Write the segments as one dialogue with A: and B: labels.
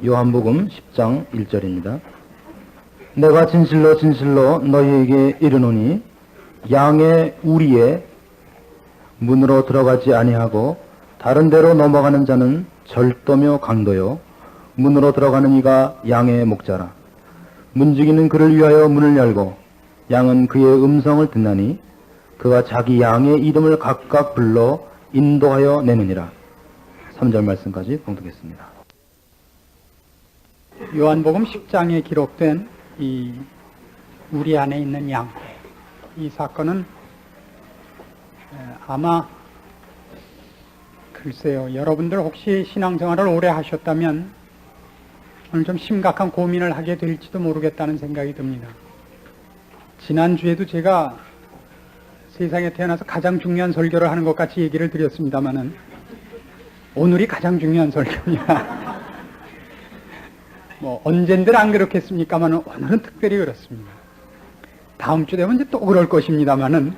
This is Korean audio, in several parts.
A: 요한복음 10장 1절입니다. 내가 진실로 진실로 너희에게 이르노니 양의 우리의 문으로 들어가지 아니하고 다른 데로 넘어가는 자는 절도며 강도요 문으로 들어가는 이가 양의 목자라. 문지기는 그를 위하여 문을 열고 양은 그의 음성을 듣나니 그가 자기 양의 이름을 각각 불러 인도하여 내느니라. 3절 말씀까지 봉독했습니다.
B: 요한복음 10장에 기록된 이 우리 안에 있는 양, 이 사건은 아마 글쎄요, 여러분들 혹시 신앙생활을 오래 하셨다면 오늘 좀 심각한 고민을 하게 될지도 모르겠다는 생각이 듭니다. 지난주에도 제가 세상에 태어나서 가장 중요한 설교를 하는 것 같이 얘기를 드렸습니다마는 오늘이 가장 중요한 설교냐. 언젠들 안 그렇겠습니까만 오늘은 특별히 그렇습니다. 다음 주 되면 이제 또 그럴 것입니다만은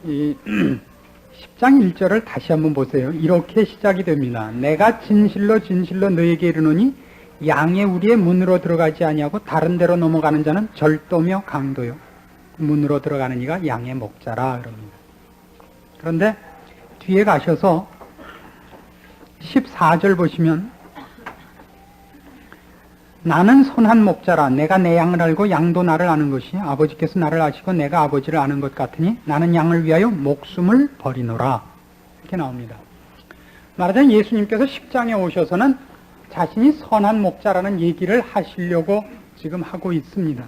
B: 이 10장 1절을 다시 한번 보세요. 이렇게 시작이 됩니다. 내가 진실로 진실로 너에게 이르노니 양의 우리의 문으로 들어가지 아니하고 다른 데로 넘어가는 자는 절도며 강도요 문으로 들어가는 이가 양의 목자라 그럽니다. 그런데 뒤에 가셔서 14절 보시면 나는 선한 목자라. 내가 내 양을 알고 양도 나를 아는 것이 아버지께서 나를 아시고 내가 아버지를 아는 것 같으니 나는 양을 위하여 목숨을 버리노라. 이렇게 나옵니다. 말하자면 예수님께서 10장에 오셔서는 자신이 선한 목자라는 얘기를 하시려고 지금 하고 있습니다.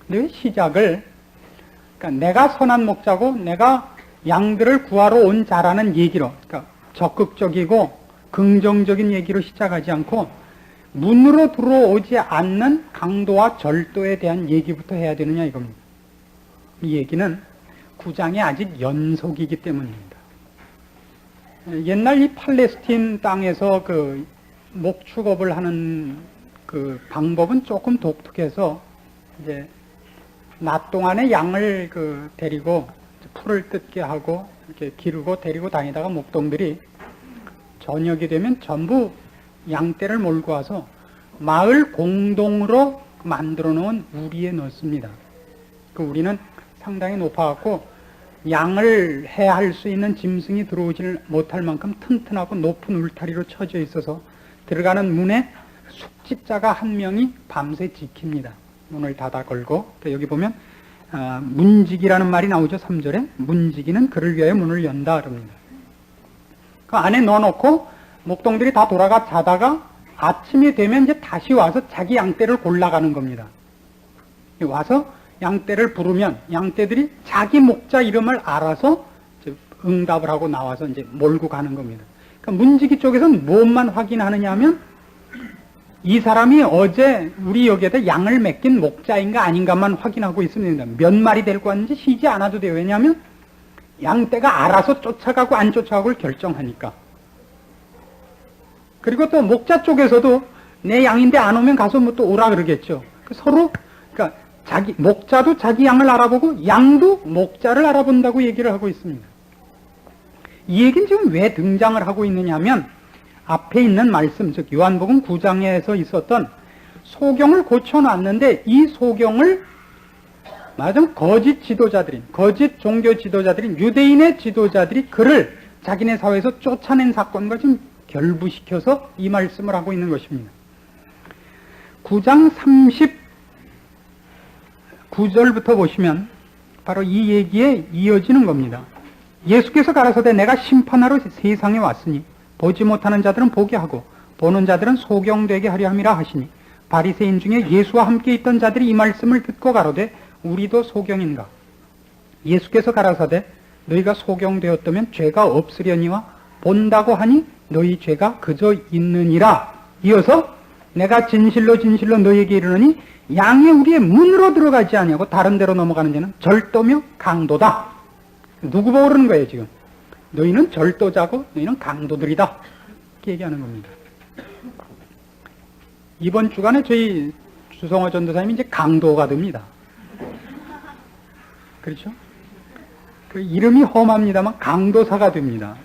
B: 근데 시작을 그러니까 내가 선한 목자고 내가 양들을 구하러 온 자라는 얘기로, 그러니까 적극적이고 긍정적인 얘기로 시작하지 않고 문으로 들어오지 않는 강도와 절도에 대한 얘기부터 해야 되느냐 이겁니다. 이 얘기는 9장이 아직 연속이기 때문입니다. 옛날 이 팔레스틴 땅에서 그 목축업을 하는 그 방법은 조금 독특해서 이제 낮 동안에 양을 데리고 풀을 뜯게 하고 이렇게 기르고 데리고 다니다가 목동들이 저녁이 되면 전부 양떼를 몰고 와서 마을 공동으로 만들어 놓은 우리에 넣습니다. 그 우리는 상당히 높아갖고 양을 해할 수 있는 짐승이 들어오지 못할 만큼 튼튼하고 높은 울타리로 쳐져 있어서 들어가는 문에 숙집자가 한 명이 밤새 지킵니다. 문을 닫아 걸고 여기 보면 문지기라는 말이 나오죠. 3절에 문지기는 그를 위하여 문을 연다 그럽니다. 그 안에 넣어놓고 목동들이 다 돌아가 자다가 아침이 되면 이제 다시 와서 자기 양떼를 골라가는 겁니다. 와서 양떼를 부르면 양떼들이 자기 목자 이름을 알아서 응답을 하고 나와서 이제 몰고 가는 겁니다. 그러니까 문지기 쪽에서는 무엇만 확인하느냐 하면 이 사람이 어제 우리 여기에다 양을 맡긴 목자인가 아닌가만 확인하고 있습니다. 몇 마리 데리고 왔는지 쉬지 않아도 돼요. 왜냐하면 양떼가 알아서 쫓아가고 안 쫓아가고를 결정하니까. 그리고 또 목자 쪽에서도 내 양인데 안 오면 가서 또 오라 그러겠죠. 서로, 그러니까 목자도 자기 양을 알아보고 양도 목자를 알아본다고 얘기를 하고 있습니다. 이 얘기는 지금 왜 등장을 하고 있느냐 하면 앞에 있는 말씀, 즉 요한복음 9장에서 있었던 소경을 고쳐놨는데 이 소경을 말하자면 거짓 지도자들인, 거짓 종교 지도자들인 유대인의 지도자들이 그를 자기네 사회에서 쫓아낸 사건과 지금 결부시켜서 이 말씀을 하고 있는 것입니다. 9장 39절부터 보시면 바로 이 얘기에 이어지는 겁니다. 예수께서 가라사대 내가 심판하러 세상에 왔으니 보지 못하는 자들은 보게 하고 보는 자들은 소경되게 하려 함이라 하시니 바리새인 중에 예수와 함께 있던 자들이 이 말씀을 듣고 가로되 우리도 소경인가. 예수께서 가라사대 너희가 소경되었다면 죄가 없으려니와 본다고 하니 너희 죄가 그저 있느니라. 이어서 내가 진실로 진실로 너희에게 이르노니 양의 우리의 문으로 들어가지 아니하고 다른 데로 넘어가는 자는 절도며 강도다. 누구 보고 그러는 거예요 지금? 너희는 절도자고 너희는 강도들이다. 이렇게 얘기하는 겁니다. 이번 주간에 저희 주성호 전도사님이 이제 강도가 됩니다. 그렇죠? 그 이름이 험합니다만 강도사가 됩니다.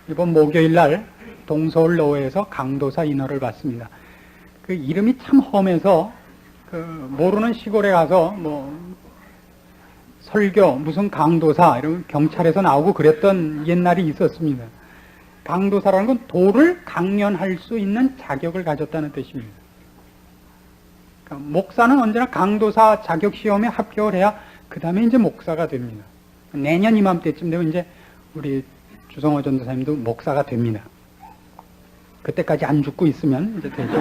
B: 이번 목요일 날 동서울로에서 강도사 인허를 받습니다. 그 이름이 참 험해서 그 모르는 시골에 가서 뭐 설교 무슨 강도사 이런 경찰에서 나오고 그랬던 옛날이 있었습니다. 강도사라는 건 도를 강연할 수 있는 자격을 가졌다는 뜻입니다. 그러니까 목사는 언제나 강도사 자격 시험에 합격을 해야 그 다음에 이제 목사가 됩니다. 내년 이맘때쯤 되면 이제 우리 주성호 전도사님도 목사가 됩니다. 그때까지 안 죽고 있으면 이제 되죠.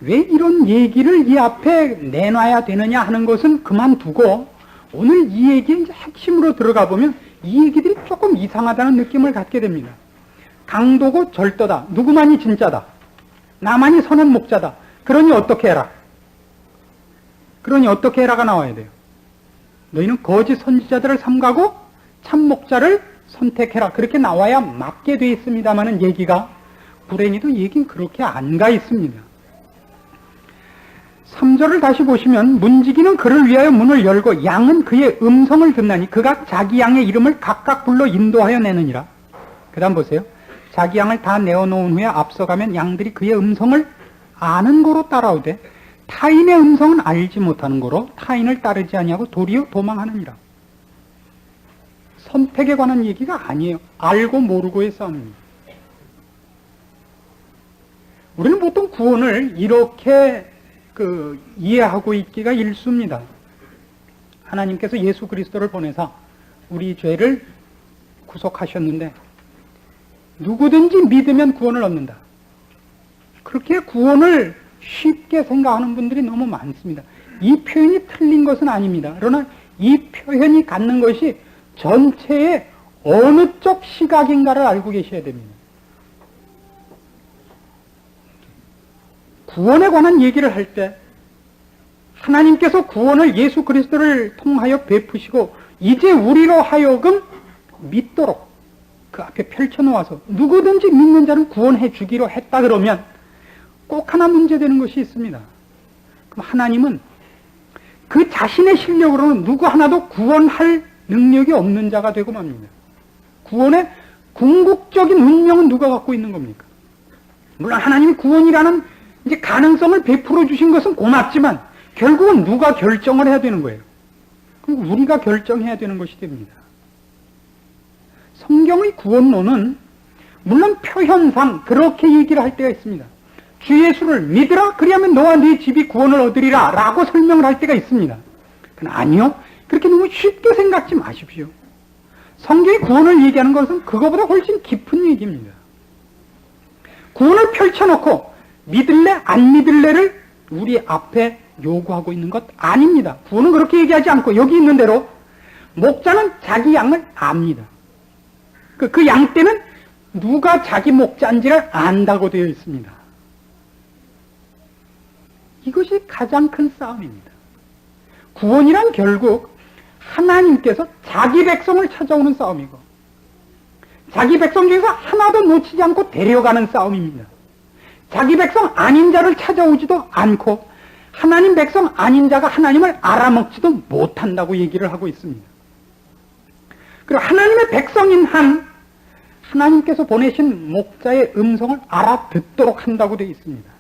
B: 왜 이런 얘기를 이 앞에 내놔야 되느냐 하는 것은 그만두고 오늘 이 얘기의 이제 핵심으로 들어가 보면 이 얘기들이 조금 이상하다는 느낌을 갖게 됩니다. 강도고 절도다. 누구만이 진짜다. 나만이 선한 목자다. 그러니 어떻게 해라. 그러니 어떻게 해라가 나와야 돼요. 너희는 거짓 선지자들을 삼가고 참 목자를 선택해라. 그렇게 나와야 맞게 되어 있습니다마는 얘기가 불행히도 얘기는 그렇게 안 가 있습니다. 3절을 다시 보시면 문지기는 그를 위하여 문을 열고 양은 그의 음성을 듣나니 그가 자기 양의 이름을 각각 불러 인도하여 내느니라. 그 다음 보세요. 자기 양을 다 내어놓은 후에 앞서가면 양들이 그의 음성을 아는 거로 따라오되 타인의 음성은 알지 못하는 거로 타인을 따르지 아니하고 도리어 도망하느니라. 선택에 관한 얘기가 아니에요. 알고 모르고의 싸움입니다. 우리는 보통 구원을 이렇게 이해하고 있기가 일쑤입니다. 하나님께서 예수 그리스도를 보내사 우리 죄를 구속하셨는데 누구든지 믿으면 구원을 얻는다. 그렇게 구원을 쉽게 생각하는 분들이 너무 많습니다. 이 표현이 틀린 것은 아닙니다. 그러나 이 표현이 갖는 것이 전체의 어느 쪽 시각인가를 알고 계셔야 됩니다. 구원에 관한 얘기를 할 때 하나님께서 구원을 예수 그리스도를 통하여 베푸시고 이제 우리로 하여금 믿도록 그 앞에 펼쳐놓아서 누구든지 믿는 자는 구원해 주기로 했다 그러면 꼭 하나 문제되는 것이 있습니다. 그럼 하나님은 그 자신의 실력으로는 누구 하나도 구원할 능력이 없는 자가 되고 맙니다. 구원의 궁극적인 운명은 누가 갖고 있는 겁니까? 물론 하나님이 구원이라는 이제 가능성을 베풀어 주신 것은 고맙지만 결국은 누가 결정을 해야 되는 거예요. 그리고 우리가 결정해야 되는 것이 됩니다. 성경의 구원론은 물론 표현상 그렇게 얘기를 할 때가 있습니다. 주 예수를 믿으라 그리하면 너와 네 집이 구원을 얻으리라 라고 설명을 할 때가 있습니다. 그러나 아니요. 그렇게 너무 쉽게 생각지 마십시오. 성경이 구원을 얘기하는 것은 그거보다 훨씬 깊은 얘기입니다. 구원을 펼쳐놓고 믿을래 안 믿을래를 우리 앞에 요구하고 있는 것 아닙니다. 구원은 그렇게 얘기하지 않고 여기 있는 대로 목자는 자기 양을 압니다. 그 양떼는 누가 자기 목자인지를 안다고 되어 있습니다. 이것이 가장 큰 싸움입니다. 구원이란 결국 하나님께서 자기 백성을 찾아오는 싸움이고 자기 백성 중에서 하나도 놓치지 않고 데려가는 싸움입니다. 자기 백성 아닌 자를 찾아오지도 않고 하나님 백성 아닌 자가 하나님을 알아먹지도 못한다고 얘기를 하고 있습니다. 그리고 하나님의 백성인 한 하나님께서 보내신 목자의 음성을 알아듣도록 한다고 되어 있습니다.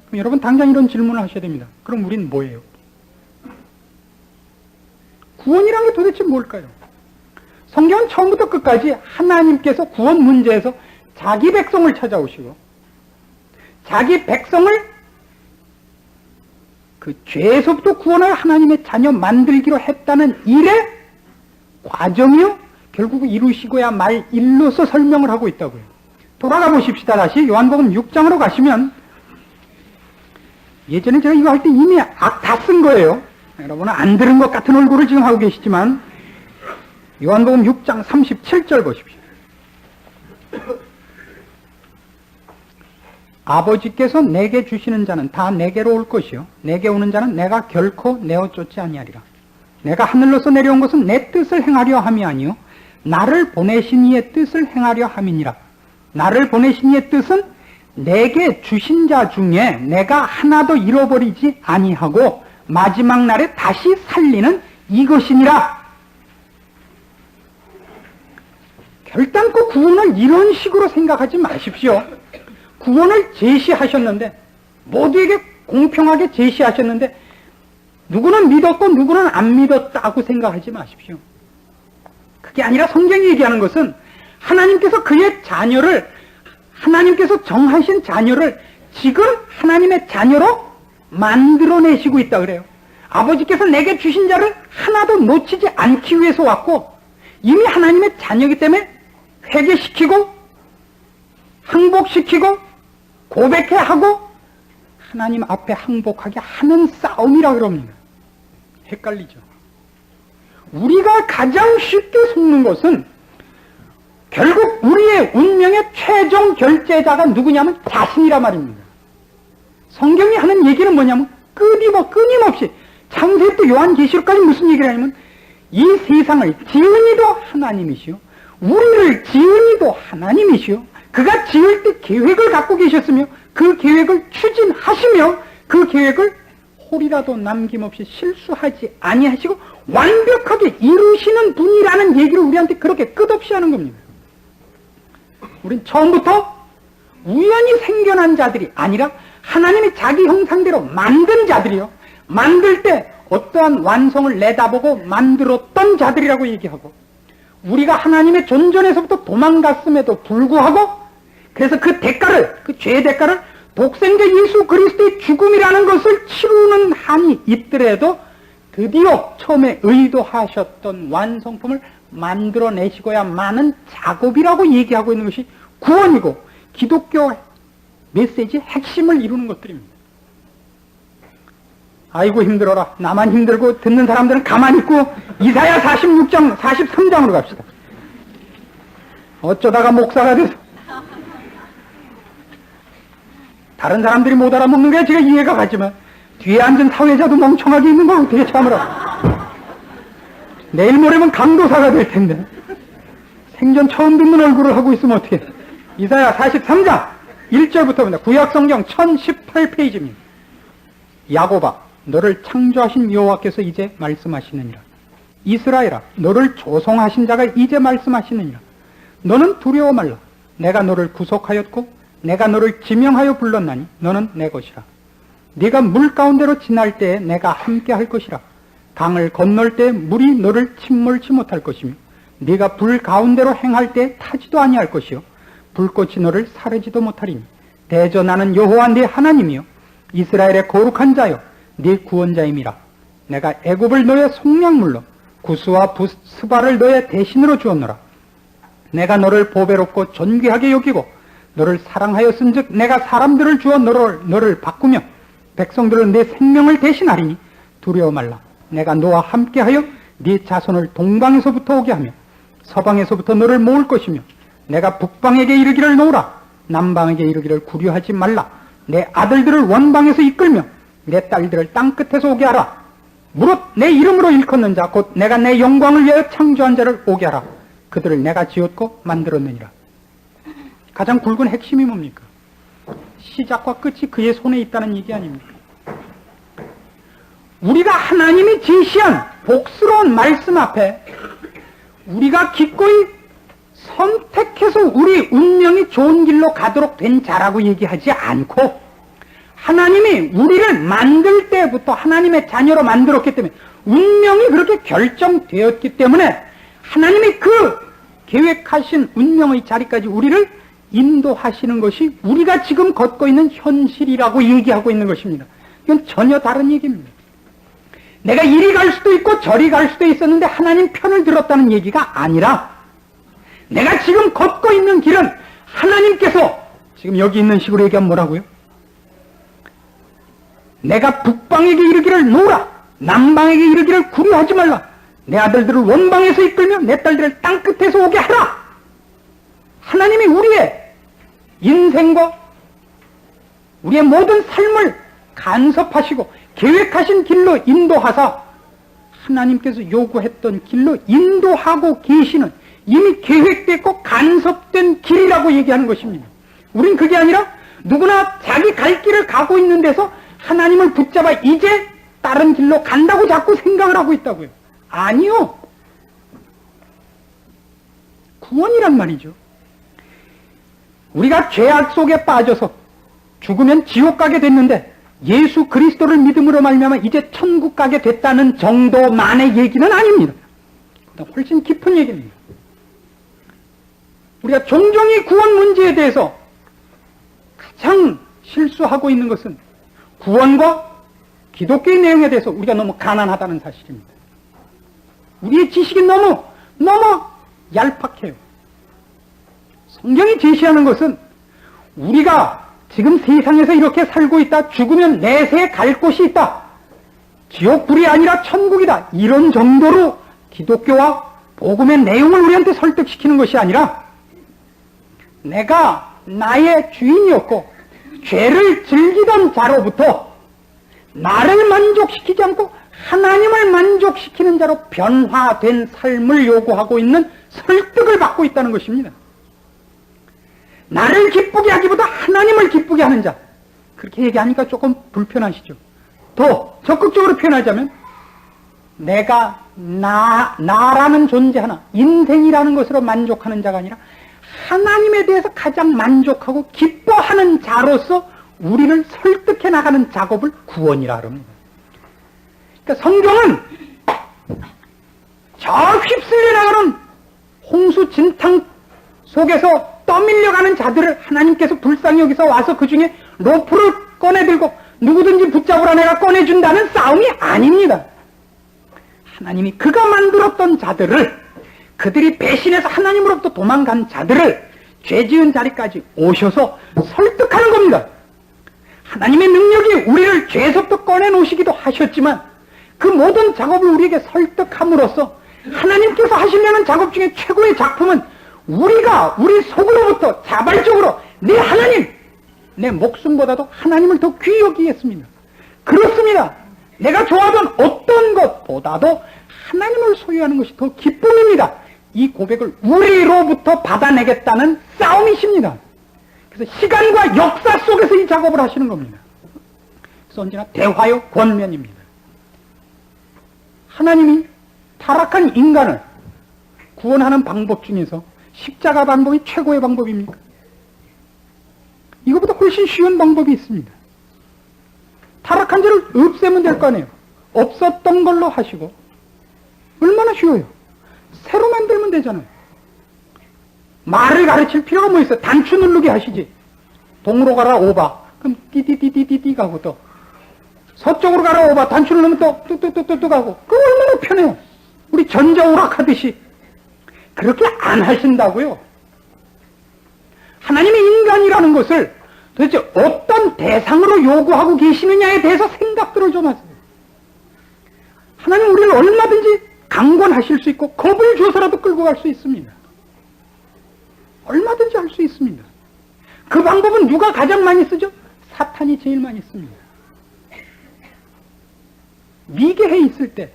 B: 그럼 여러분 당장 이런 질문을 하셔야 됩니다. 그럼 우린 뭐예요? 구원이란 게 도대체 뭘까요? 성경은 처음부터 끝까지 하나님께서 구원 문제에서 자기 백성을 찾아오시고 자기 백성을 그 죄에서부터 구원할 하나님의 자녀 만들기로 했다는 일의 과정이요 결국 이루시고야 말 일로서 설명을 하고 있다고요. 돌아가 보십시다. 다시 요한복음 6장으로 가시면 예전에 제가 이거 할 때 이미 다 쓴 거예요. 여러분은 안 들은 것 같은 얼굴을 지금 하고 계시지만 요한복음 6장 37절 보십시오. 아버지께서 내게 주시는 자는 다 내게로 올 것이요 내게 오는 자는 내가 결코 내어 쫓지 아니하리라. 내가 하늘로서 내려온 것은 내 뜻을 행하려 함이 아니요 나를 보내신 이의 뜻을 행하려 함이니라. 나를 보내신 이의 뜻은 내게 주신 자 중에 내가 하나도 잃어버리지 아니하고 마지막 날에 다시 살리는 이것이니라. 결단코 구원을 이런 식으로 생각하지 마십시오. 구원을 제시하셨는데, 모두에게 공평하게 제시하셨는데, 누구는 믿었고 누구는 안 믿었다고 생각하지 마십시오. 그게 아니라 성경이 얘기하는 것은 하나님께서 그의 자녀를, 하나님께서 정하신 자녀를 지금 하나님의 자녀로 만들어내시고 있다 그래요. 아버지께서 내게 주신 자를 하나도 놓치지 않기 위해서 왔고, 이미 하나님의 자녀이기 때문에 회개시키고 항복시키고 고백해야 하고 하나님 앞에 항복하게 하는 싸움이라 그럽니다. 헷갈리죠. 우리가 가장 쉽게 속는 것은 결국 우리의 운명의 최종 결제자가 누구냐면 자신이란 말입니다. 성경이 하는 얘기는 뭐냐면 끊임없이 창세부터 요한계시록까지 무슨 얘기를 하냐면 이 세상을 지은 이도 하나님이시오, 우리를 지은 이도 하나님이시오, 그가 지을 때 계획을 갖고 계셨으며 그 계획을 추진하시며 그 계획을 홀이라도 남김없이 실수하지 아니하시고 완벽하게 이루시는 분이라는 얘기를 우리한테 그렇게 끝없이 하는 겁니다. 우린 처음부터 우연히 생겨난 자들이 아니라 하나님이 자기 형상대로 만든 자들이요, 만들 때 어떠한 완성을 내다보고 만들었던 자들이라고 얘기하고, 우리가 하나님의 존전에서부터 도망갔음에도 불구하고 그래서 그 대가를, 그 죄의 대가를 독생자 예수 그리스도의 죽음이라는 것을 치르는 한이 있더라도 드디어 처음에 의도하셨던 완성품을 만들어내시고야만은 작업이라고 얘기하고 있는 것이 구원이고 기독교 메시지의 핵심을 이루는 것들입니다. 아이고 힘들어라. 나만 힘들고 듣는 사람들은 가만히 있고 이사야 46장 43장으로 갑시다. 어쩌다가 목사가 돼서 다른 사람들이 못 알아먹는 게 제가 이해가 가지만 뒤에 앉은 사회자도 멍청하게 있는 걸 어떻게 참으라. 내일 모레면 강도사가 될 텐데 생전 처음 듣는 얼굴을 하고 있으면 어떻게. 이사야 43장 1절부터입니다. 구약성경 1018페이지입니다. 야곱아, 너를 창조하신 여호와께서 이제 말씀하시느니라. 이스라엘아, 너를 조성하신 자가 이제 말씀하시느니라. 너는 두려워 말라. 내가 너를 구속하였고 내가 너를 지명하여 불렀나니 너는 내 것이라. 네가 물 가운데로 지날 때에 내가 함께 할 것이라. 강을 건널 때 물이 너를 침몰치 못할 것이며 네가 불 가운데로 행할 때 타지도 아니할 것이요 불꽃이 너를 사르지도 못하리니 대저 나는 여호와 네 하나님이요 이스라엘의 거룩한 자요 네 구원자임이라. 내가 애굽을 너의 속량물로 구스와 스바를 너의 대신으로 주었노라. 내가 너를 보배롭고 존귀하게 여기고 너를 사랑하였은즉 내가 사람들을 주어 너를 바꾸며 백성들은 내 생명을 대신하리니 두려워 말라. 내가 너와 함께하여 네 자손을 동방에서부터 오게 하며 서방에서부터 너를 모을 것이며 내가 북방에게 이르기를 놓으라. 남방에게 이르기를 구려하지 말라. 내 아들들을 원방에서 이끌며 내 딸들을 땅끝에서 오게 하라. 무릇 내 이름으로 일컫는 자 곧 내가 내 영광을 위하여 창조한 자를 오게 하라. 그들을 내가 지었고 만들었느니라. 가장 굵은 핵심이 뭡니까? 시작과 끝이 그의 손에 있다는 얘기 아닙니까? 우리가 하나님이 제시한 복스러운 말씀 앞에 우리가 기꺼이 선택해서 우리 운명이 좋은 길로 가도록 된 자라고 얘기하지 않고, 하나님이 우리를 만들 때부터 하나님의 자녀로 만들었기 때문에 운명이 그렇게 결정되었기 때문에 하나님이 그 계획하신 운명의 자리까지 우리를 인도하시는 것이 우리가 지금 걷고 있는 현실이라고 얘기하고 있는 것입니다. 이건 전혀 다른 얘기입니다. 내가 이리 갈 수도 있고 저리 갈 수도 있었는데 하나님 편을 들었다는 얘기가 아니라, 내가 지금 걷고 있는 길은 하나님께서 지금 여기 있는 식으로 얘기하면 뭐라고요? 내가 북방에게 이르기를 놓으라. 남방에게 이르기를 구려하지 말라. 내 아들들을 원방에서 이끌며 내 딸들을 땅끝에서 오게 하라. 하나님이 우리의 인생과 우리의 모든 삶을 간섭하시고 계획하신 길로 인도하사 하나님께서 요구했던 길로 인도하고 계시는, 이미 계획됐고 간섭된 길이라고 얘기하는 것입니다. 우린 그게 아니라 누구나 자기 갈 길을 가고 있는 데서 하나님을 붙잡아 이제 다른 길로 간다고 자꾸 생각을 하고 있다고요. 아니요. 구원이란 말이죠. 우리가 죄악 속에 빠져서 죽으면 지옥 가게 됐는데 예수 그리스도를 믿음으로 말미암아 이제 천국 가게 됐다는 정도만의 얘기는 아닙니다. 훨씬 깊은 얘기입니다. 우리가 종종 이 구원 문제에 대해서 가장 실수하고 있는 것은 구원과 기독교의 내용에 대해서 우리가 너무 가난하다는 사실입니다. 우리의 지식이 너무 얄팍해요. 성경이 제시하는 것은 우리가 지금 세상에서 이렇게 살고 있다, 죽으면 내세 갈 곳이 있다, 지옥불이 아니라 천국이다, 이런 정도로 기독교와 복음의 내용을 우리한테 설득시키는 것이 아니라 내가 나의 주인이었고 죄를 즐기던 자로부터 나를 만족시키지 않고 하나님을 만족시키는 자로 변화된 삶을 요구하고 있는 설득을 받고 있다는 것입니다. 나를 기쁘게 하기보다 하나님을 기쁘게 하는 자, 그렇게 얘기하니까 조금 불편하시죠. 더 적극적으로 표현하자면 내가 나라는 존재 하나, 인생이라는 것으로 만족하는 자가 아니라 하나님에 대해서 가장 만족하고 기뻐하는 자로서 우리를 설득해 나가는 작업을 구원이라 합니다. 그러니까 성경은 저 휩쓸려 나가는 홍수 진탕 속에서 떠밀려가는 자들을 하나님께서 불쌍히 여기서 와서 그 중에 로프를 꺼내들고 누구든지 붙잡으라 내가 꺼내준다는 싸움이 아닙니다. 하나님이 그가 만들었던 자들을, 그들이 배신해서 하나님으로부터 도망간 자들을 죄지은 자리까지 오셔서 설득하는 겁니다. 하나님의 능력이 우리를 죄에서부터 꺼내놓으시기도 하셨지만 그 모든 작업을 우리에게 설득함으로써 하나님께서 하시려는 작업 중에 최고의 작품은 우리가 우리 속으로부터 자발적으로 내 하나님, 내 목숨보다도 하나님을 더 귀히 여기겠습니다. 그렇습니다. 내가 좋아하던 어떤 것보다도 하나님을 소유하는 것이 더 기쁨입니다. 이 고백을 우리로부터 받아내겠다는 싸움이십니다. 그래서 시간과 역사 속에서 이 작업을 하시는 겁니다. 그래서 언제나 대화요 권면입니다. 하나님이 타락한 인간을 구원하는 방법 중에서 십자가 방법이 최고의 방법입니까? 이거보다 훨씬 쉬운 방법이 있습니다. 타락한 죄를 없애면 될 거 아니에요. 없었던 걸로 하시고, 얼마나 쉬워요. 새로 만들면 되잖아요. 말을 가르칠 필요가 뭐 있어요. 단추 누르기 하시지. 동으로 가라 오바, 그럼 띠띠띠띠띠띠 가고, 또 서쪽으로 가라 오바, 단추 누르면 또 뚜뚜뚜뚜뚜 가고, 그거 얼마나 편해요. 우리 전자오락하듯이. 그렇게 안 하신다고요. 하나님의 인간이라는 것을 도대체 어떤 대상으로 요구하고 계시느냐에 대해서 생각들을 좀 하세요. 하나님 우리를 얼마든지 강권하실 수 있고 겁을 줘서라도 끌고 갈 수 있습니다. 얼마든지 할 수 있습니다. 그 방법은 누가 가장 많이 쓰죠? 사탄이 제일 많이 씁니다. 미개해 있을 때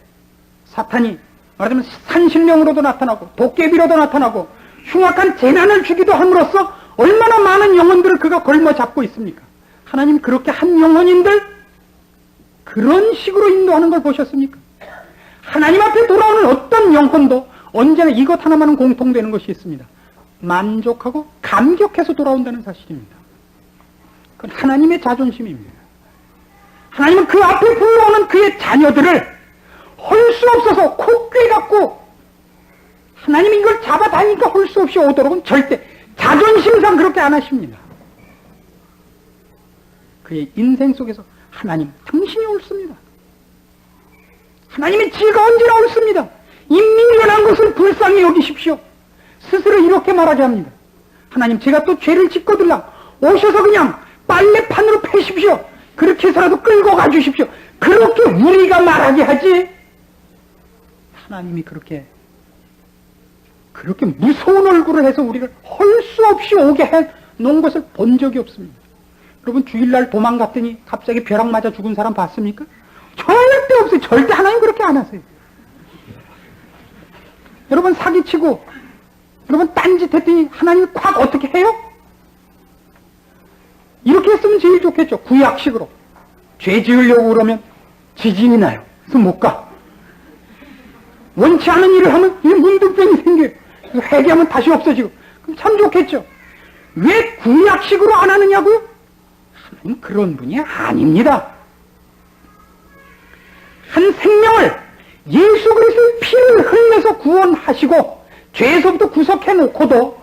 B: 사탄이 말하자면 산신령으로도 나타나고 도깨비로도 나타나고 흉악한 재난을 주기도 함으로써 얼마나 많은 영혼들을 그가 걸머 잡고 있습니까? 하나님 그렇게 한 영혼인들 그런 식으로 인도하는 걸 보셨습니까? 하나님 앞에 돌아오는 어떤 영혼도 언제나 이것 하나만은 공통되는 것이 있습니다. 만족하고 감격해서 돌아온다는 사실입니다. 그건 하나님의 자존심입니다. 하나님은 그 앞에 불러오는 그의 자녀들을 헐 수 없어서 코끼리 같고 하나님이 이걸 잡아다니까 헐 수 없이 오도록은 절대 자존심상 그렇게 안 하십니다. 그의 인생 속에서 하나님 당신이 옳습니다. 하나님의 지혜가 언제나 옳습니다. 이 미련한 것을 불쌍히 여기십시오. 스스로 이렇게 말하게 합니다. 하나님 제가 또 죄를 짓거들랑 오셔서 그냥 빨래판으로 패십시오. 그렇게 해서라도 끌고 가주십시오. 그렇게 우리가 말하게 하지 하나님이 그렇게 무서운 얼굴을 해서 우리를 헐 수 없이 오게 해 놓은 것을 본 적이 없습니다. 여러분 주일날 도망갔더니 갑자기 벼락 맞아 죽은 사람 봤습니까? 절대 없어요. 절대 하나님 그렇게 안 하세요. 여러분 사기치고 여러분 딴짓 했더니 하나님이 콱 어떻게 해요? 이렇게 했으면 제일 좋겠죠. 구약식으로 죄 지으려고 그러면 지진이 나요. 그래서 못 가. 원치 않은 일을 하면 이 문득병이 생겨요. 회개하면 다시 없어지고. 그럼 참 좋겠죠. 왜 구약식으로 안 하느냐고요? 하나님 그런 분이 아닙니다. 한 생명을 예수 그리스도의 피를 흘려서 구원하시고 죄에서부터 구속해 놓고도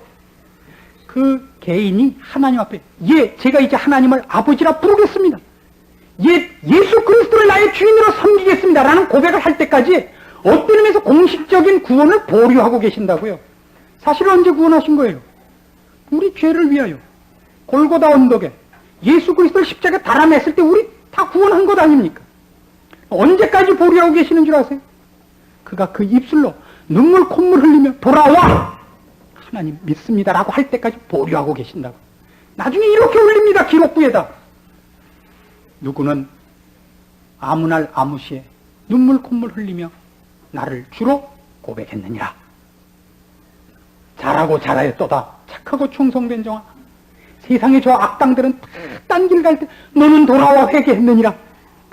B: 그 개인이 하나님 앞에 제가 이제 하나님을 아버지라 부르겠습니다. 예수 그리스도를 나의 주인으로 섬기겠습니다. 라는 고백을 할 때까지 어떤 의미에서 공식적인 구원을 보류하고 계신다고요. 사실 언제 구원하신 거예요? 우리 죄를 위하여 골고다 언덕에 예수 그리스도를 십자가에 달아냈을 때 우리 다 구원한 것 아닙니까? 언제까지 보류하고 계시는 줄 아세요? 그가 그 입술로 눈물 콧물 흘리며 돌아와! 하나님 믿습니다 라고 할 때까지 보류하고 계신다고. 나중에 이렇게 올립니다. 기록부에다. 누구는 아무 날 아무 시에 눈물 콧물 흘리며 나를 주로 고백했느니라. 잘하고 잘하였도다. 착하고 충성된 종아. 세상의 저 악당들은 딴 길 갈 때 너는 돌아와 회개했느니라.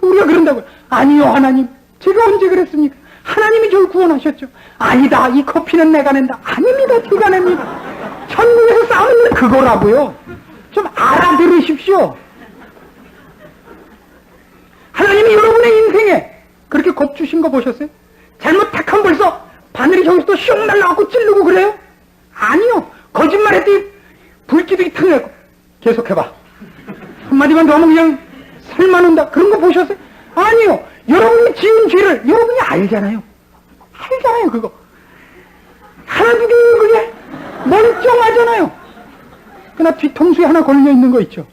B: 우리가 그런다고요. 아니요 하나님. 제가 언제 그랬습니까? 하나님이 저를 구원하셨죠. 아니다. 이 커피는 내가 낸다. 아닙니다. 제가 냅니다. 천국에서 싸우는 그거라고요. 좀 알아들으십시오. 하나님이 여러분의 인생에 그렇게 겁주신 거 보셨어요? 잘못 탁 하면 벌써 바늘이 저기서 또 슉 날라가고 찌르고 그래요? 아니요. 거짓말했더니 불기둥이 탁 내고 계속해봐. 한마디만 더 하면 그냥 살만 온다. 그런 거 보셨어요? 아니요. 여러분이 지은 죄를 여러분이 알잖아요. 알잖아요 그거. 하나 두 개는 그게 멀쩡하잖아요. 그러나 뒤통수에 하나 걸려있는 거 있죠.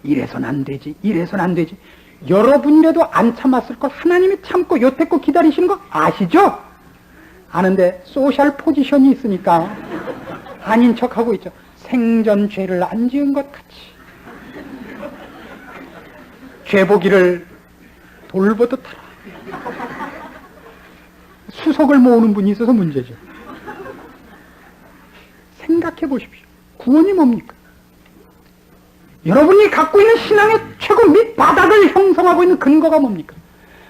B: 이래서는 안 되지. 이래서는 안 되지. 여러분이라도 안 참았을 걸 하나님이 참고 여태껏 기다리시는 거 아시죠? 아는데 소셜 포지션이 있으니까 아닌 척하고 있죠. 생전 죄를 안 지은 것 같이. 죄보기를 돌보듯 하라. 수석을 모으는 분이 있어서 문제죠. 생각해 보십시오. 구원이 뭡니까? 여러분이 갖고 있는 신앙의 최고 밑바닥을 형성하고 있는 근거가 뭡니까?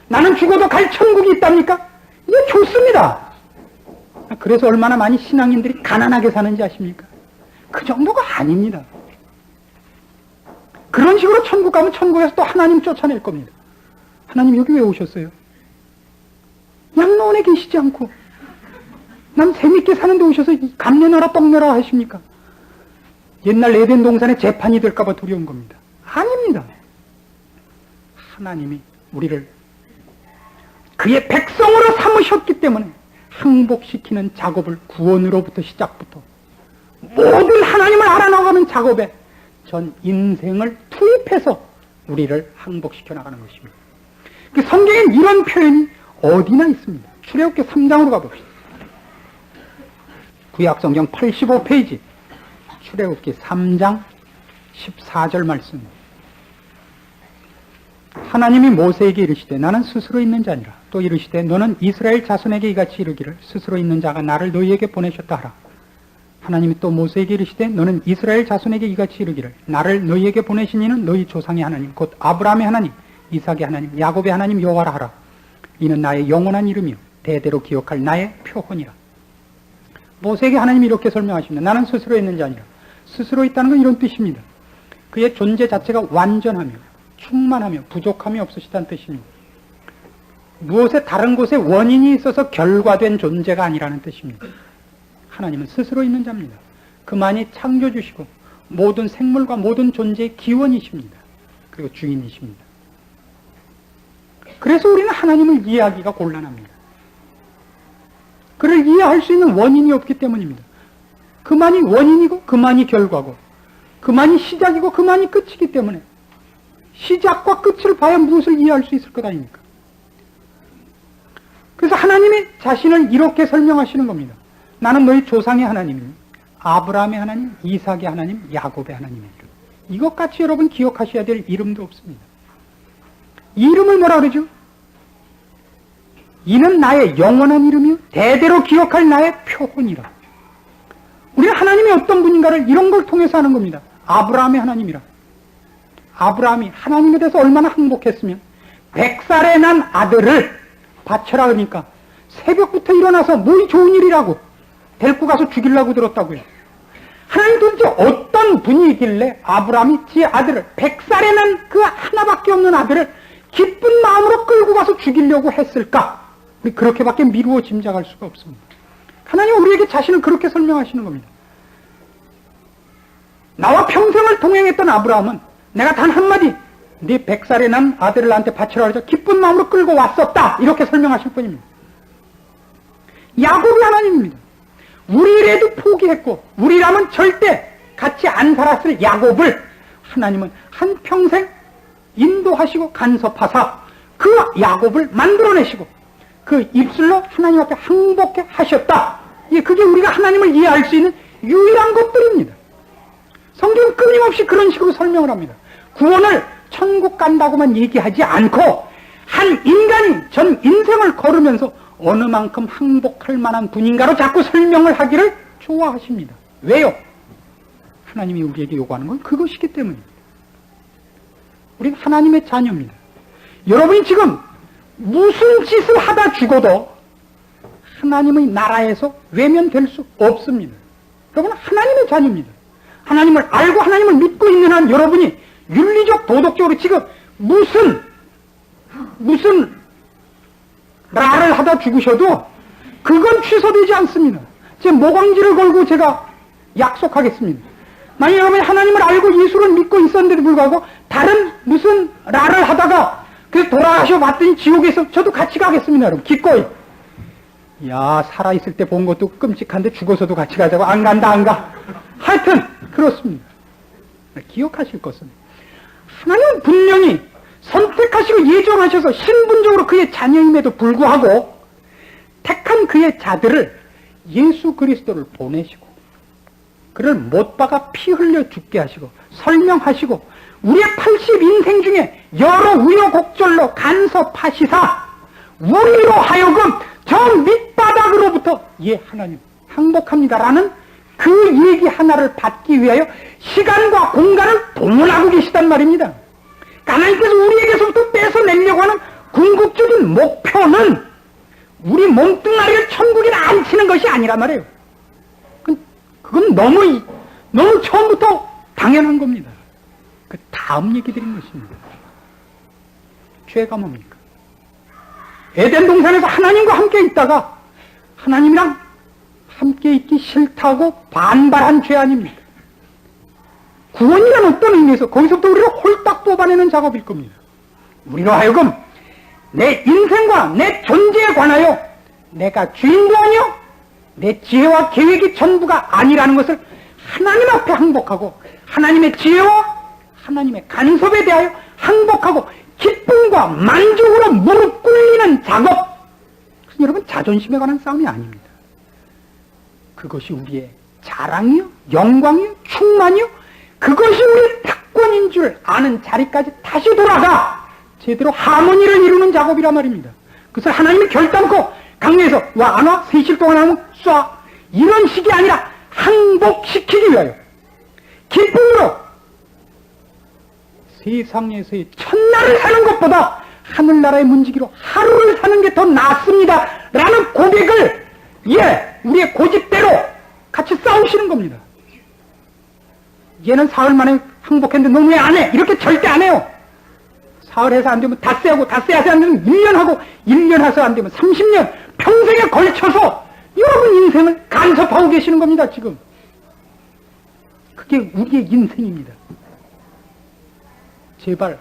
B: 나는 죽어도 갈 천국이 있답니까? 이게 좋습니다. 그래서 얼마나 많이 신앙인들이 가난하게 사는지 아십니까? 그 정도가 아닙니다. 그런 식으로 천국 가면 천국에서 또 하나님 쫓아낼 겁니다. 하나님 여기 왜 오셨어요? 양로원에 계시지 않고 남 재밌게 사는데 오셔서 감 내놔라 떡 내라 하십니까? 옛날 에덴 동산에 재판이 될까봐 두려운 겁니다. 아닙니다. 하나님이 우리를 그의 백성으로 삼으셨기 때문에 항복시키는 작업을 구원으로부터 시작부터 모든 하나님을 알아나가는 작업에 전 인생을 투입해서 우리를 항복시켜 나가는 것입니다. 그 성경엔 이런 표현이 어디나 있습니다. 출애굽기 3장으로 가봅시다. 구약성경 85페이지 출애굽기 3장 14절 말씀. 하나님이 모세에게 이르시되 나는 스스로 있는 자니라. 또 이르시되 너는 이스라엘 자손에게 이같이 이르기를 스스로 있는 자가 나를 너희에게 보내셨다 하라. 하나님이 또 모세에게 이르시되 너는 이스라엘 자손에게 이같이 이르기를 나를 너희에게 보내신 이는 너희 조상의 하나님 곧 아브라함의 하나님 이삭의 하나님 야곱의 하나님 여호와라 하라. 이는 나의 영원한 이름이요 대대로 기억할 나의 표본이라. 모세에게 하나님이 이렇게 설명하십니다. 나는 스스로 있는 자니라. 스스로 있다는 건 이런 뜻입니다. 그의 존재 자체가 완전하며 충만하며 부족함이 없으시다는 뜻입니다. 무엇에 다른 곳에 원인이 있어서 결과된 존재가 아니라는 뜻입니다. 하나님은 스스로 있는 자입니다. 그만이 창조주시고 모든 생물과 모든 존재의 기원이십니다. 그리고 주인이십니다. 그래서 우리는 하나님을 이해하기가 곤란합니다. 그를 이해할 수 있는 원인이 없기 때문입니다. 그만이 원인이고 그만이 결과고 그만이 시작이고 그만이 끝이기 때문에 시작과 끝을 봐야 무엇을 이해할 수 있을 것 아닙니까? 그래서 하나님이 자신을 이렇게 설명하시는 겁니다. 나는 너희 조상의 하나님이니 아브라함의 하나님, 이삭의 하나님, 야곱의 하나님이라. 이것같이 여러분 기억하셔야 될 이름도 없습니다. 이 이름을 뭐라 그러죠? 이는 나의 영원한 이름이요 대대로 기억할 나의 표본이라. 우리는 하나님이 어떤 분인가를 이런 걸 통해서 하는 겁니다. 아브라함의 하나님이라. 아브라함이 하나님에 대해서 얼마나 항복했으면 100살에 난 아들을 바쳐라 그러니까 새벽부터 일어나서 뭘 좋은 일이라고 데리고 가서 죽이려고 들었다고요. 하나님 도대체 어떤 분이길래 아브라함이 지 아들을 100살에 난 그 하나밖에 없는 아들을 기쁜 마음으로 끌고 가서 죽이려고 했을까? 우리 그렇게밖에 미루어 짐작할 수가 없습니다. 하나님은 우리에게 자신을 그렇게 설명하시는 겁니다. 나와 평생을 동행했던 아브라함은 내가 단 한마디 네 100살에 난 아들을 나한테 바치라 그러자 기쁜 마음으로 끌고 왔었다, 이렇게 설명하실 뿐입니다. 야곱이 하나님입니다. 우리라도 포기했고 우리라면 절대 같이 안 살았을 야곱을 하나님은 한평생 인도하시고 간섭하사 그 야곱을 만들어내시고 그 입술로 하나님 앞에 항복해 하셨다. 그게 우리가 하나님을 이해할 수 있는 유일한 것들입니다. 성경은 끊임없이 그런 식으로 설명을 합니다. 구원을 천국 간다고만 얘기하지 않고 한 인간이 전 인생을 걸으면서 어느 만큼 항복할 만한 분인가로 자꾸 설명을 하기를 좋아하십니다. 왜요? 하나님이 우리에게 요구하는 건 그것이기 때문입니다. 우리는 하나님의 자녀입니다. 여러분이 지금 무슨 짓을 하다 죽어도 하나님의 나라에서 외면될 수 없습니다. 여러분은 하나님의 자녀입니다. 하나님을 알고 하나님을 믿고 있는 한 여러분이 윤리적 도덕적으로 지금 무슨 말을 하다 죽으셔도 그건 취소되지 않습니다. 제 모강지를 걸고 제가 약속하겠습니다. 만약 여러분이 하나님을 알고 예수를 믿고 있었는데도 불구하고 다른 무슨 라를 하다가 그래서 돌아가셔 봤더니 지옥에서 저도 같이 가겠습니다. 여러분 기꺼이. 야, 살아있을 때 본 것도 끔찍한데 죽어서도 같이 가자고. 안 간다, 안 가. 하여튼 그렇습니다. 기억하실 것은 하나님은 분명히 선택하시고 예정하셔서 신분적으로 그의 자녀임에도 불구하고 택한 그의 자들을 예수 그리스도를 보내시고 그를 못 박아 피 흘려 죽게 하시고 설명하시고 우리의 80인생 중에 여러 우여곡절로 간섭하시사 우리로 하여금 저 밑바닥으로부터 하나님 항복합니다라는 그 얘기 하나를 받기 위하여 시간과 공간을 동원하고 계시단 말입니다. 하나님께서 우리에게서부터 뺏어내려고 하는 궁극적인 목표는 우리 몸뚱아리를 천국에 앉히는 것이 아니란 말이에요. 그건 너무 처음부터 당연한 겁니다. 그 다음 얘기 드린 것입니다. 죄가 뭡니까? 에덴 동산에서 하나님과 함께 있다가 하나님이랑 함께 있기 싫다고 반발한 죄 아닙니까? 구원이란 어떤 의미에서 거기서부터 우리를 홀딱 뽑아내는 작업일 겁니다. 우리로 하여금 내 인생과 내 존재에 관하여 내가 주인도 아니요 내 지혜와 계획이 전부가 아니라는 것을 하나님 앞에 항복하고 하나님의 지혜와 하나님의 간섭에 대하여 항복하고 기쁨과 만족으로 무릎 꿇리는 작업. 여러분, 자존심에 관한 싸움이 아닙니다. 그것이 우리의 자랑이요 영광이요 충만이요 그것이 우리의 특권인 줄 아는 자리까지 다시 돌아가 제대로 하모니를 이루는 작업이란 말입니다. 그것을 하나님이 결단코 강요해서 와 안 와? 3일 동안 하면 쏴 이런 식이 아니라 항복시키기 위하여 기쁨으로 세상에서의 첫날을 사는 것보다 하늘나라의 문지기로 하루를 사는 게 더 낫습니다 라는 고백을 우리의 고집대로 같이 싸우시는 겁니다. 얘는 사흘 만에 항복했는데 너무 왜 안 해? 이렇게 절대 안 해요. 사흘 해서 안 되면 닷새 하고 닷새 해서 안 되면 1년 하고 1년 해서 안 되면 30년 평생에 걸쳐서 여러분 인생을 간섭하고 계시는 겁니다. 지금 그게 우리의 인생입니다. 제발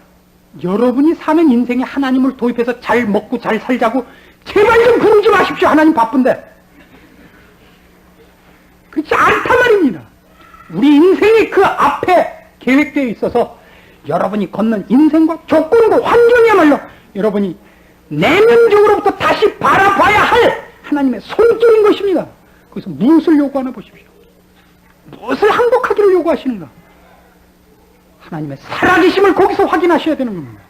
B: 여러분이 사는 인생에 하나님을 도입해서 잘 먹고 잘 살자고 제발 좀 부르지 마십시오. 하나님 바쁜데. 그렇지 않단 말입니다. 우리 인생이 그 앞에 계획되어 있어서 여러분이 걷는 인생과 조건과 환경이야말로 여러분이 내면적으로부터 다시 바라봐야 할 하나님의 손길인 것입니다. 그래서 무엇을 요구하나 보십시오. 무엇을 항복하기를 요구하시는가? 하나님의 살아계심을 거기서 확인하셔야 되는 겁니다.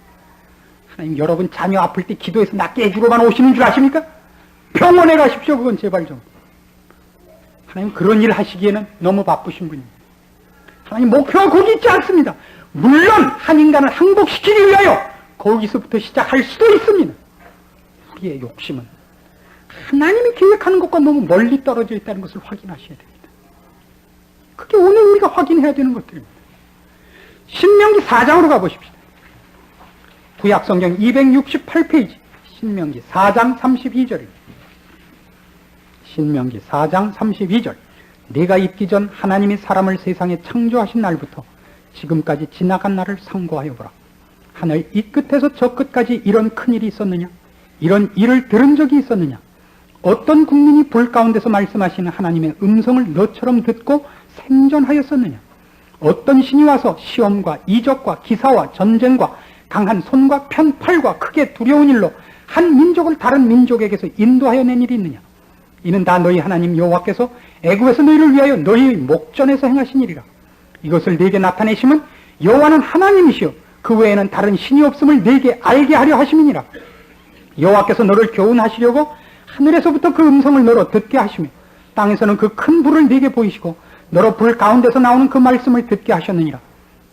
B: 하나님, 여러분 자녀 아플 때 기도해서 낫게 해주러만 오시는 줄 아십니까? 병원에 가십시오. 그건 제발 좀. 하나님 그런 일 하시기에는 너무 바쁘신 분입니다. 하나님 목표가 거기 있지 않습니다. 물론 한 인간을 항복시키기 위하여 거기서부터 시작할 수도 있습니다. 우리의 욕심은 하나님이 계획하는 것과 너무 멀리 떨어져 있다는 것을 확인하셔야 됩니다. 그게 오늘 우리가 확인해야 되는 것들입니다. 신명기 4장으로 가보십시오. 구약성경 268페이지 신명기 4장 32절입니다. 신명기 4장 32절. 내가 있기 전 하나님이 사람을 세상에 창조하신 날부터 지금까지 지나간 날을 상고하여 보라. 하늘 이 끝에서 저 끝까지 이런 큰일이 있었느냐? 이런 일을 들은 적이 있었느냐? 어떤 국민이 불 가운데서 말씀하시는 하나님의 음성을 너처럼 듣고 생존하였었느냐? 어떤 신이 와서 시험과 이적과 기사와 전쟁과 강한 손과 편팔과 크게 두려운 일로 한 민족을 다른 민족에게서 인도하여 낸 일이 있느냐? 이는 다 너희 하나님 여호와께서 애굽에서 너희를 위하여 너희의 목전에서 행하신 일이라. 이것을 네게 나타내심은 여호와는 하나님이시여 그 외에는 다른 신이 없음을 네게 알게 하려 하심이니라. 여호와께서 너를 교훈하시려고 하늘에서부터 그 음성을 너로 듣게 하시며 땅에서는 그 큰 불을 네게 보이시고 너로 불 가운데서 나오는 그 말씀을 듣게 하셨느니라.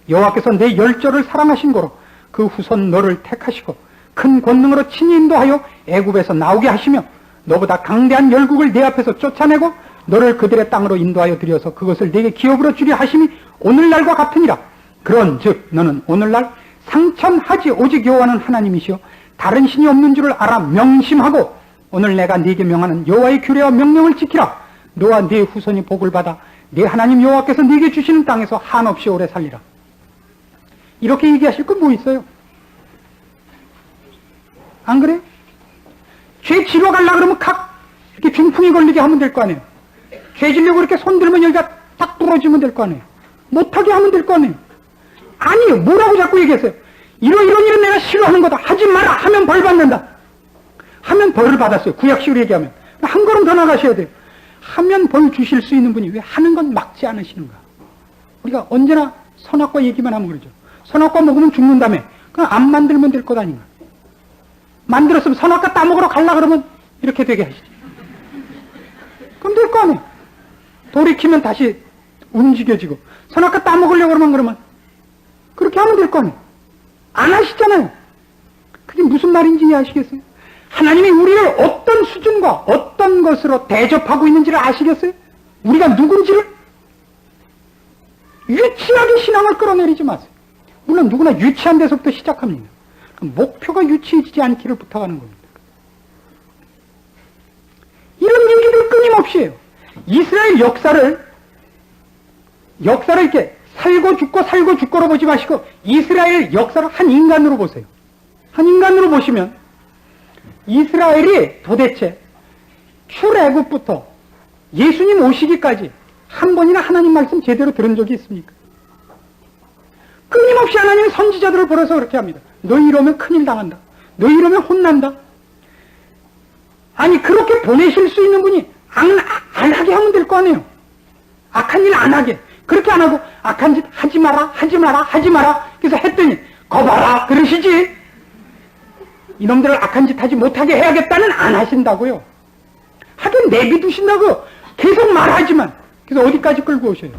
B: 여호와께서 내 열조를 사랑하신 거로 그 후손 너를 택하시고 큰 권능으로 친히 인도하여 애굽에서 나오게 하시며 너보다 강대한 열국을 내 앞에서 쫓아내고 너를 그들의 땅으로 인도하여 들여서 그것을 네게 기업으로 주려 하심이 오늘날과 같으니라. 그런즉 너는 오늘날 상천하지 오직 여호와는 하나님이시여 다른 신이 없는 줄을 알아 명심하고 오늘 내가 네게 명하는 여호와의 규례와 명령을 지키라. 너와 네 후손이 복을 받아 네 하나님 여호와께서 네게 주시는 땅에서 한없이 오래 살리라. 이렇게 얘기하실 건 뭐 있어요? 안 그래요? 죄 지러 가려고 그러면 이렇게 중풍이 걸리게 하면 될 거 아니에요. 죄 지려고 이렇게 손 들면 여기가 딱 부러지면 될 거 아니에요. 못하게 하면 될 거 아니에요. 아니요. 뭐라고 자꾸 얘기했어요? 이런 일은 내가 싫어하는 거다. 하지 마라. 하면 벌 받는다. 하면 벌을 받았어요. 구약식으로 얘기하면. 한 걸음 더 나가셔야 돼요. 하면 벌 주실 수 있는 분이 왜 하는 건 막지 않으시는가? 우리가 언제나 선악과 얘기만 하면 그러죠. 선악과 먹으면 죽는다며. 그럼 안 만들면 될 것 아닌가? 만들었으면 선악과 따먹으러 가려고 그러면 이렇게 되게 하시죠. 그럼 될 거 아니에요. 돌이키면 다시 움직여지고 선악과 따먹으려고 그러면 그렇게 하면 될 거 아니에요. 안 하시잖아요. 그게 무슨 말인지 이해하시겠어요? 하나님이 우리를 어떤 수준과 어떤 것으로 대접하고 있는지를 아시겠어요? 우리가 누군지를? 유치하게 신앙을 끌어내리지 마세요. 물론 누구나 유치한 데서부터 시작합니다. 목표가 유치해지지 않기를 부탁하는 겁니다. 이런 얘기를 끊임없이 해요. 이스라엘 역사를 이렇게 살고 죽고로 보지 마시고 이스라엘 역사를 한 인간으로 보세요. 한 인간으로 보시면 이스라엘이 도대체 출애굽부터 예수님 오시기까지 한 번이나 하나님 말씀 제대로 들은 적이 있습니까? 끊임없이 하나님이 선지자들을 벌여서 그렇게 합니다. 너희 이러면 큰일 당한다. 너희 이러면 혼난다. 아니 그렇게 보내실 수 있는 분이 안 하게 하면 될 거 아니에요. 악한 일 안 하게. 그렇게 안 하고 악한 짓 하지 마라. 그래서 했더니 거봐라 그러시지. 이놈들을 악한 짓 하지 못하게 해야겠다는 안 하신다고요. 하긴 내비두신다고 계속 말하지만 그래서 어디까지 끌고 오셔요?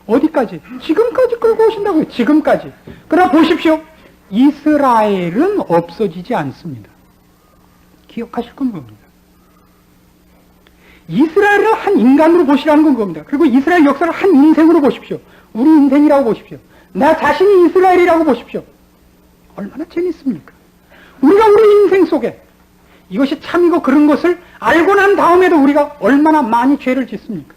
B: 어디까지? 지금까지 끌고 오신다고요. 지금까지. 그러나 보십시오. 이스라엘은 없어지지 않습니다. 기억하실 건 겁니다. 이스라엘을 한 인간으로 보시라는 건 겁니다. 그리고 이스라엘 역사를 한 인생으로 보십시오. 우리 인생이라고 보십시오. 나 자신이 이스라엘이라고 보십시오. 얼마나 재밌습니까? 우리가 우리 인생 속에 이것이 참이고 그런 것을 알고 난 다음에도 우리가 얼마나 많이 죄를 짓습니까?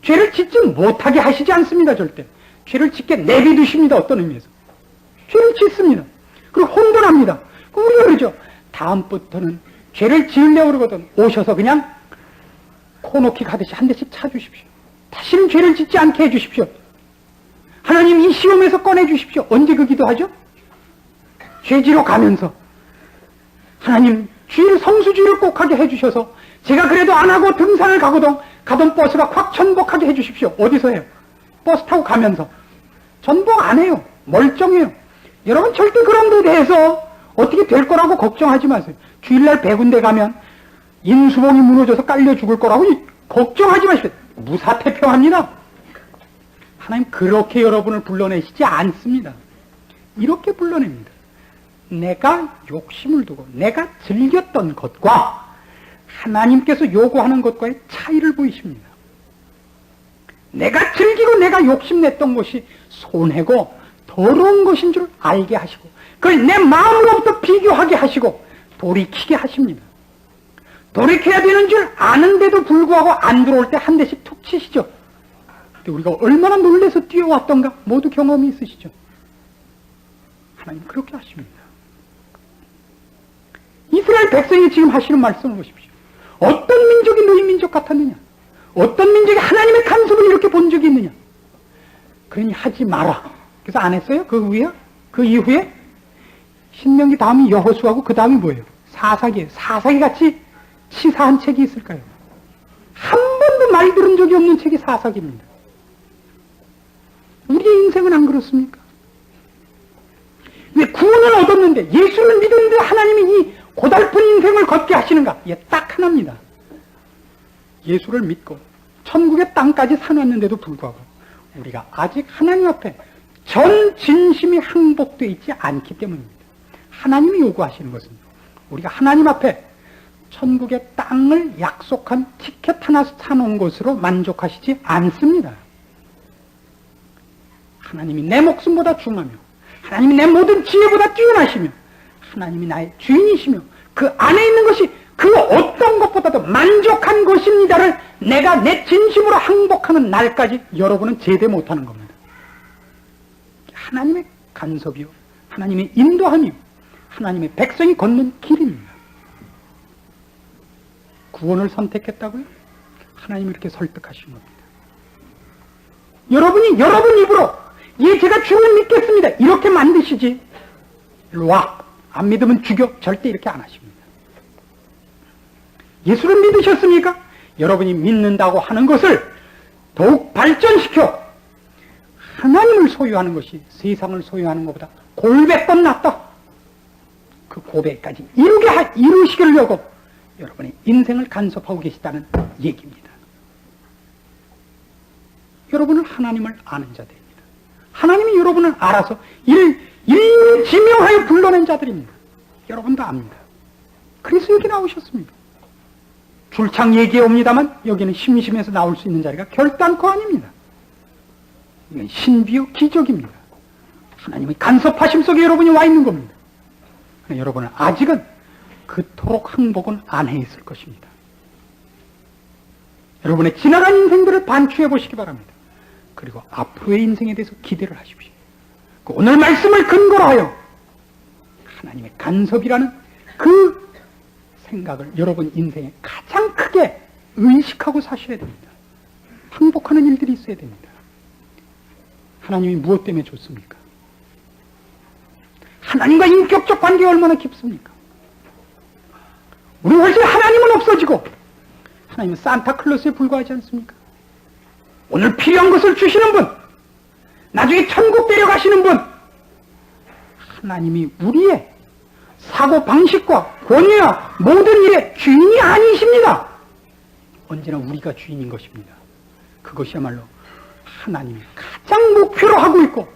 B: 죄를 짓지 못하게 하시지 않습니다. 절대. 죄를 짓게 내비두십니다. 어떤 의미에서. 죄를 짓습니다. 그리고 혼돈합니다. 그럼 우리가 그러죠. 다음부터는 죄를 지으려고 그러거든 오셔서 그냥 코너킥 하듯이 한 대씩 차주십시오. 다시는 죄를 짓지 않게 해주십시오. 하나님 이 시험에서 꺼내주십시오. 언제 그 기도하죠? 죄지로 가면서 하나님 주일 성수주의를 꼭 하게 해주셔서 제가 그래도 안 하고 등산을 가던 버스가 확 전복하게 해주십시오. 어디서 해요? 버스 타고 가면서. 전복 안 해요. 멀쩡해요. 여러분 절대 그런 데 대해서 어떻게 될 거라고 걱정하지 마세요. 주일날 100군데 가면 인수봉이 무너져서 깔려 죽을 거라고 걱정하지 마십시오. 무사태평합니다. 하나님 그렇게 여러분을 불러내시지 않습니다. 이렇게 불러냅니다. 내가 욕심을 두고 내가 즐겼던 것과 하나님께서 요구하는 것과의 차이를 보이십니다. 내가 즐기고 내가 욕심냈던 것이 손해고 더러운 것인 줄 알게 하시고 그걸 내 마음으로부터 비교하게 하시고 돌이키게 하십니다. 돌이켜야 되는 줄 아는데도 불구하고 안 들어올 때 한 대씩 툭 치시죠. 근데 우리가 얼마나 놀래서 뛰어왔던가 모두 경험이 있으시죠. 하나님 그렇게 하십니다. 이스라엘 백성이 지금 하시는 말씀을 보십시오. 어떤 민족이 너희 민족 같았느냐? 어떤 민족이 하나님의 간섭을 이렇게 본 적이 있느냐? 그러니 하지 마라. 그래서 안 했어요? 그 이후에 신명기 다음이 여호수아고 그 다음이 뭐예요? 사사기예요. 사사기 같이 치사한 책이 있을까요? 한 번도 말 들은 적이 없는 책이 사사기입니다. 우리의 인생은 안 그렇습니까? 왜 구원을 얻었는데 예수를 믿었는데 하나님이 이 고달픈 인생을 걷게 하시는가? 이게 딱 하나입니다. 예수를 믿고 천국의 땅까지 사놨는데도 불구하고 우리가 아직 하나님 앞에 전 진심이 항복되어 있지 않기 때문입니다. 하나님이 요구하시는 것은 우리가 하나님 앞에 천국의 땅을 약속한 티켓 하나 사놓은 것으로 만족하시지 않습니다. 하나님이 내 목숨보다 중하며 하나님이 내 모든 지혜보다 뛰어나시며 하나님이 나의 주인이시며 그 안에 있는 것이 그 어떤 것보다도 만족한 것입니다를 내가 내 진심으로 항복하는 날까지 여러분은 제대 못하는 겁니다. 하나님의 간섭이요 하나님의 인도함이요 하나님의 백성이 걷는 길입니다. 구원을 선택했다고요? 하나님이 이렇게 설득하신 겁니다. 여러분이 여러분 입으로 예 제가 주를 믿겠습니다 이렇게 만드시지 일로 와 안 믿으면 죽여 절대 이렇게 안 하십니다. 예수를 믿으셨습니까? 여러분이 믿는다고 하는 것을 더욱 발전시켜 하나님을 소유하는 것이 세상을 소유하는 것보다 골백 번 낫다. 그 고백까지 이루시려고 여러분의 인생을 간섭하고 계시다는 얘기입니다. 여러분은 하나님을 아는 자들입니다. 하나님이 여러분을 알아서 일일이 지명하여 불러낸 자들입니다. 여러분도 압니다. 그래서 여기 나오셨습니다. 줄창 얘기해 옵니다만 여기는 심심해서 나올 수 있는 자리가 결단코 아닙니다. 이건 신비요 기적입니다. 하나님의 간섭하심 속에 여러분이 와 있는 겁니다. 여러분은 아직은 그토록 항복은 안 해 있을 것입니다. 여러분의 지나간 인생들을 반추해 보시기 바랍니다. 그리고 앞으로의 인생에 대해서 기대를 하십시오. 오늘 말씀을 근거로 하여 하나님의 간섭이라는 그 생각을 여러분 인생에 가장 크게 의식하고 사셔야 됩니다. 항복하는 일들이 있어야 됩니다. 하나님이 무엇 때문에 좋습니까? 하나님과 인격적 관계가 얼마나 깊습니까? 우리 훨씬 하나님은 없어지고 하나님은 산타클로스에 불과하지 않습니까? 오늘 필요한 것을 주시는 분, 나중에 천국 데려가시는 분, 하나님이 우리의 사고 방식과 권위와 모든 일의 주인이 아니십니다. 언제나 우리가 주인인 것입니다. 그것이야말로 하나님이 가장 목표로 하고 있고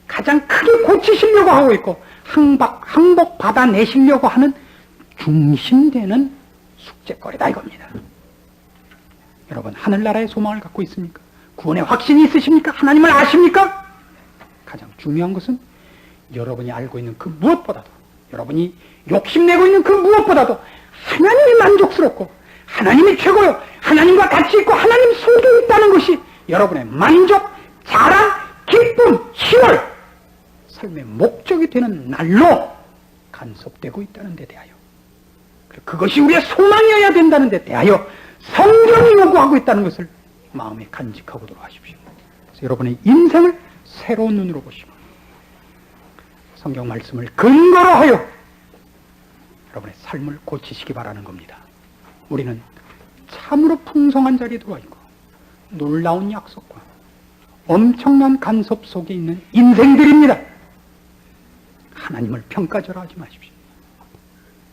B: 가장 크게 고치시려고 하고 있고 항복 받아내시려고 하는 중심되는 숙제거리다 이겁니다. 여러분 하늘나라의 소망을 갖고 있습니까? 구원의 확신이 있으십니까? 하나님을 아십니까? 가장 중요한 것은 여러분이 알고 있는 그 무엇보다도 여러분이 욕심내고 있는 그 무엇보다도 하나님이 만족스럽고 하나님이 최고요 하나님과 같이 있고 하나님 속에 있다는 것이 여러분의 만족, 자랑, 기쁨, 희열 삶의 목적이 되는 날로 간섭되고 있다는 데 대하여 그것이 우리의 소망이어야 된다는 데 대하여 성경이 요구하고 있다는 것을 마음에 간직하고 돌아가십시오. 그래서 여러분의 인생을 새로운 눈으로 보시고 성경 말씀을 근거로 하여 여러분의 삶을 고치시기 바라는 겁니다. 우리는 참으로 풍성한 자리에 들어와 있고 놀라운 약속과 엄청난 간섭 속에 있는 인생들입니다. 하나님을 평가절하 하지 마십시오.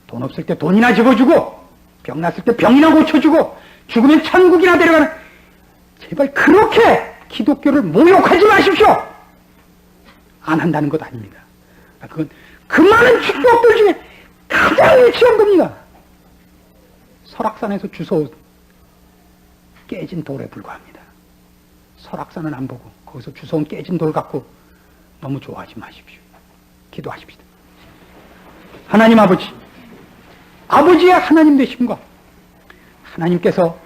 B: 돈 없을 때 돈이나 집어주고 병 났을 때 병이나 고쳐주고 죽으면 천국이나 데려가는 제발 그렇게 기독교를 모욕하지 마십시오. 안 한다는 것 아닙니다. 그건 그 많은 축복들 중에 가장 유치한 겁니다. 설악산에서 주워 깨진 돌에 불과합니다. 설악산은 안 보고 거기서 주워온 깨진 돌 갖고 너무 좋아하지 마십시오. 기도하십시다. 하나님 아버지, 아버지의 하나님 되심과 하나님께서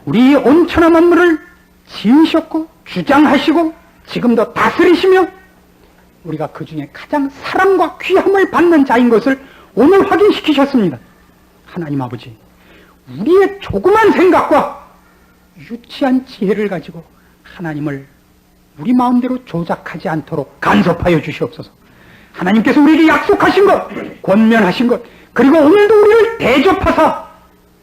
B: 우리 온천한 만물을 지으셨고 주장하시고 지금도 다스리시며 우리가 그 중에 가장 사랑과 귀함을 받는 자인 것을 오늘 확인시키셨습니다. 하나님 아버지, 우리의 조그만 생각과 유치한 지혜를 가지고 하나님을 우리 마음대로 조작하지 않도록 간섭하여 주시옵소서. 하나님께서 우리에게 약속하신 것, 권면하신 것, 그리고 오늘도 우리를 대접하사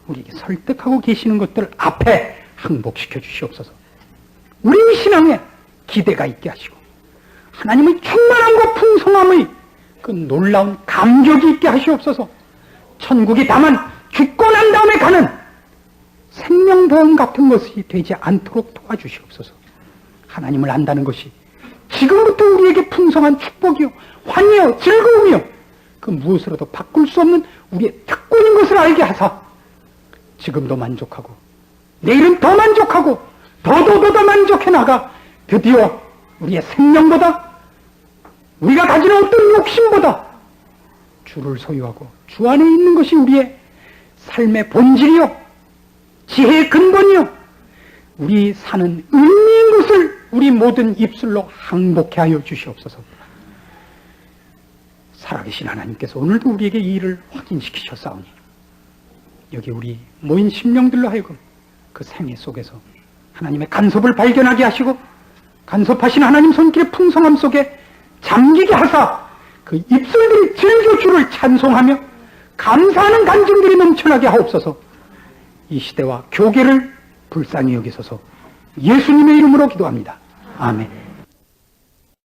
B: 우리에게 설득하고 계시는 것들 앞에 항복시켜 주시옵소서. 우리 신앙에 기대가 있게 하시고 하나님의 충만함과 풍성함의 그 놀라운 감격이 있게 하시옵소서. 천국이 다만 죽고 난 다음에 가는 생명보험 같은 것이 되지 않도록 도와주시옵소서. 하나님을 안다는 것이 지금부터 우리에게 풍성한 축복이요 환희요 즐거움이요 그 무엇으로도 바꿀 수 없는 우리의 특권인 것을 알게 하사 지금도 만족하고 내일은 더 만족하고 더 만족해 나가 드디어 우리의 생명보다 우리가 가지는 어떤 욕심보다 주를 소유하고 주 안에 있는 것이 우리의 삶의 본질이요 지혜의 근본이요 우리 사는 의미인 것을 우리 모든 입술로 항복해 하여 주시옵소서. 살아계신 하나님께서 오늘도 우리에게 이 일을 확인시키셨사오니 여기 우리 모인 심령들로 하여금 그 생애 속에서 하나님의 간섭을 발견하게 하시고 간섭하신 하나님 손길의 풍성함 속에 잠기게 하사 그 입술들이 즐겨 주를 찬송하며 감사하는 간증들이 넘쳐나게 하옵소서. 이 시대와 교계를 불쌍히 여기소서. 예수님의 이름으로 기도합니다. 아멘.